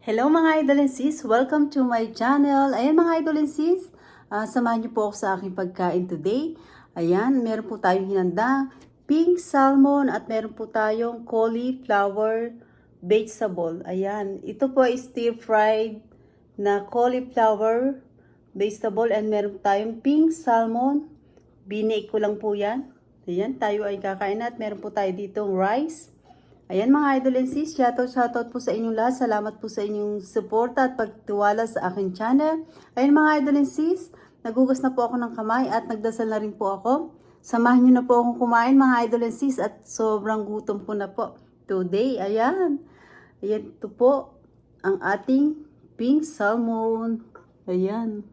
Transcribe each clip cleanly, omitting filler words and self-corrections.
Hello mga idol and sis! Welcome to my channel. Ayan mga idol and sis, samahan niyo po ako sa aking pagkain today. Ayan, meron po tayong hinanda, pink salmon at meron po tayong cauliflower vegetable. Ayan, ito po ay stir-fried na cauliflower vegetable and meron po tayong pink salmon. Binake ko lang po yan. Ayan, tayo ay kakain at meron po tayo ditong rice. Ayan mga idol and sis, shoutout po sa inyong lahat. Salamat po sa inyong suporta at pagtiwala sa aking channel. Ayan mga idol and sis, nagugas na po ako ng kamay at nagdasal na rin po ako. Samahan nyo na po akong kumain mga idol and sis at sobrang gutom po na po today. Ayan, ayan ito po ang ating pink salmon. Ayan,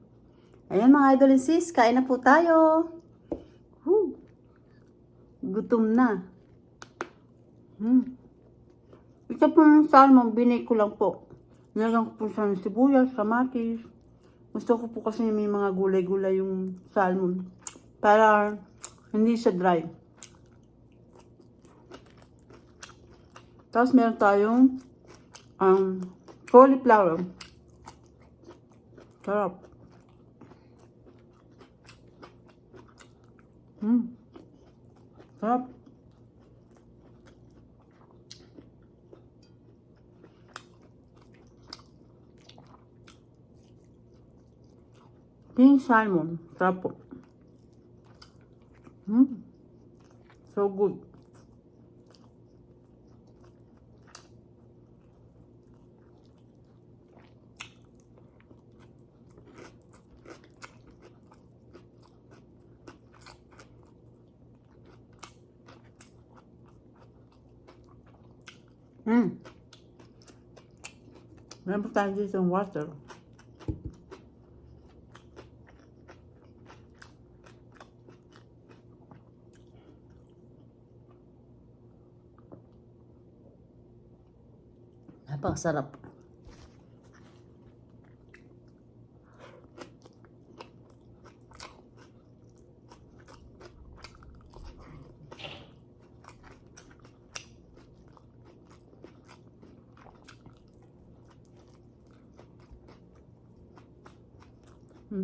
ayan mga idol and sis, kain na po tayo. Gutom na. Ito po ng salmon, binake ko lang po. Nilagyan ko po siya ng sibuyas, kamatis. Gusto ko po kasi may mga gulay-gulay yung salmon. Para hindi siya dry. Tapos meron tayong cauliflower. Sarap. Sarap. Pink salmon. Sarap po. So good. Meron po tayo dito yung water. Napakasarap.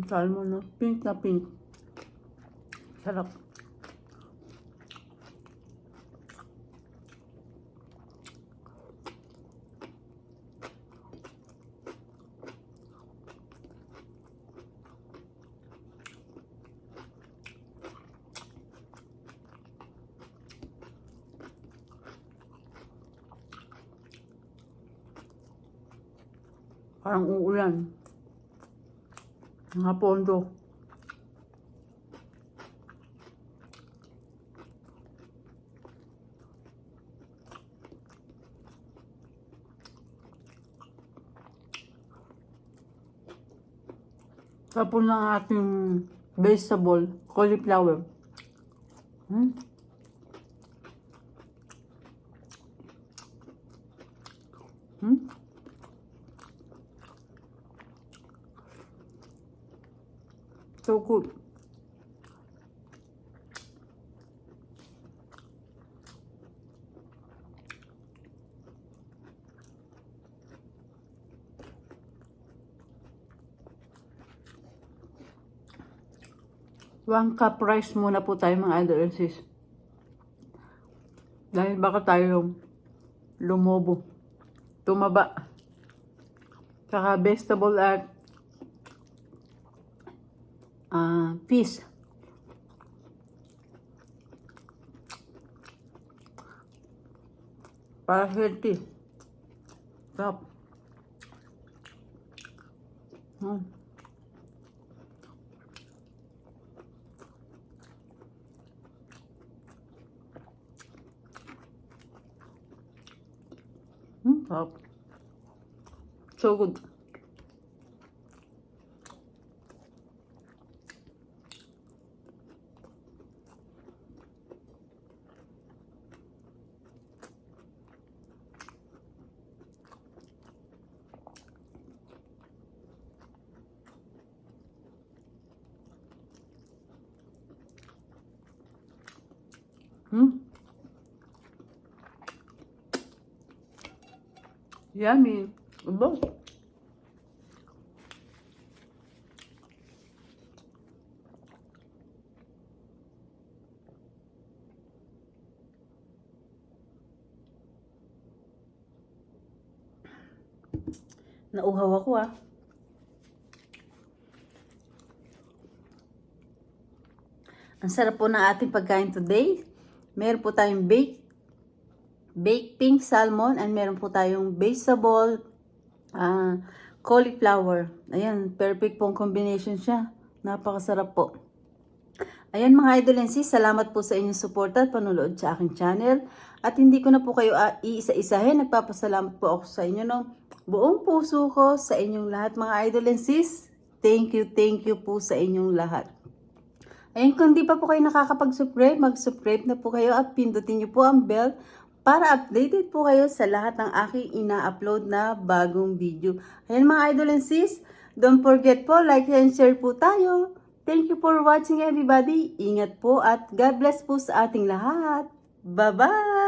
Salmon na pink na pink. Sarap. Parang uulan. Mga pondo. Tapos ng ating vegetable, cauliflower. So good. One cup rice muna po tayo mga idol and sis. Dahil baka tayo lumobo. Tumaba. Saka vegetable at peas. Para healthy. Sarap. Sarap. So good. Yummy. Aba. Nauhaw ako ah. Ang sarap po ng ating pagkain today. Meron po tayong baked pink salmon and meron po tayong vegetable cauliflower. Ayan, perfect pong combination siya. Napakasarap po. Ayan mga idol and sis, salamat po sa inyong suporta at panunood sa aking channel. At hindi ko na po kayo iisa-isahin. Nagpapasalamat po ako sa inyo ng buong puso ko sa inyong lahat mga idol and sis. Thank you po sa inyong lahat. Ayun, kung di pa po kayo nakakapag-subscribe, mag-subscribe na po kayo at pindutin niyo po ang bell para updated po kayo sa lahat ng aking ina-upload na bagong video. Ayan mga idol and sis, don't forget po, like and share po tayo. Thank you for watching everybody. Ingat po at God bless po sa ating lahat. Bye-bye!